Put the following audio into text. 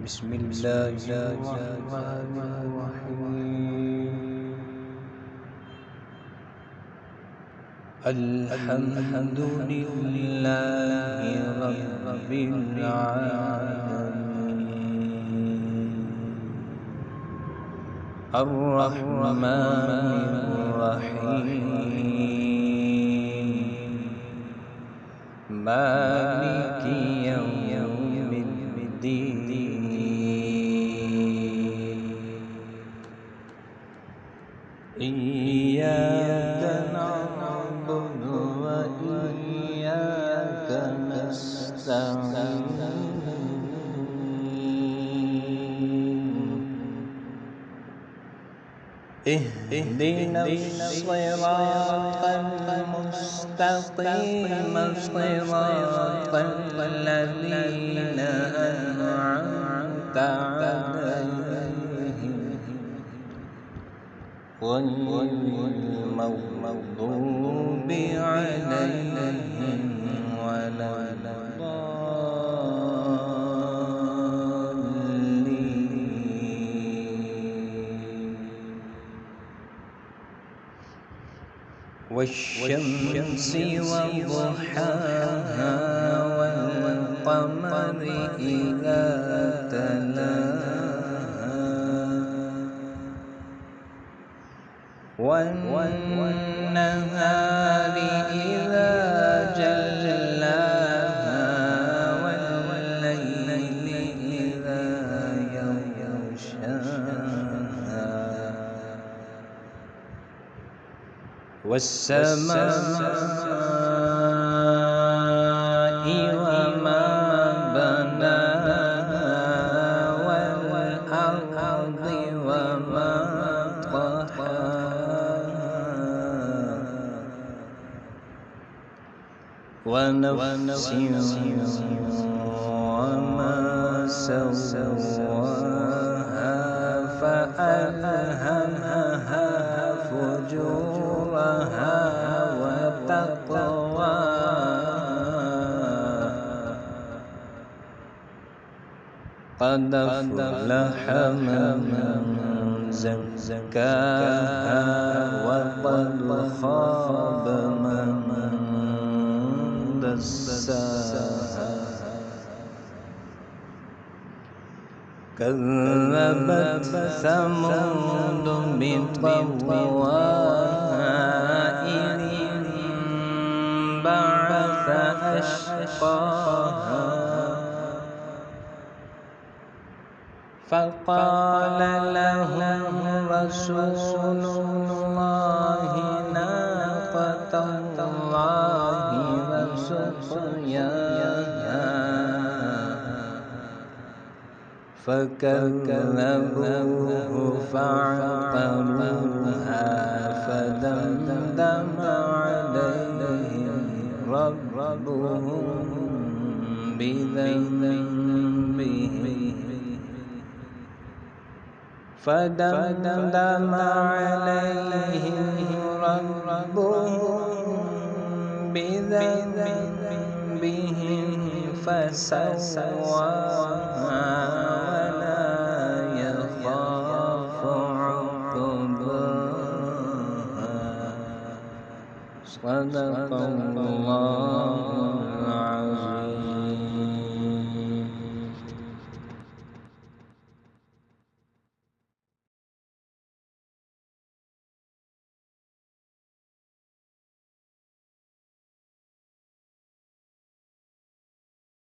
بسم الله الرحمن الرحيم. الحمد لله رب العالمين الرحمن الرحيم مالك يوم الدين إياك نعبد وإياك نستعين اهدنا الصراط المستقيم صراط الذين أنعمت عليهم غير المغضوب عليهم ولا الضالين. والشمس وضحاها والقمر إذا تلاها والنهار إذا جلاها والليل إذا يغشاها والسماء وما بناها والأرض وما طحاها ونفس وما سواها فألهمها فجورها وتقواها قد أفلح من زكاها وقد خاب من دساها كذبت ثمود بطغواها إذ انبعث أشقاها فقال لهم رسول الله ناقة الله وسقياها فكذبوه فعقروها فدمدم عليهم ربهم بذنبهم فسواها ولا يخاف عقباها. صدق الله.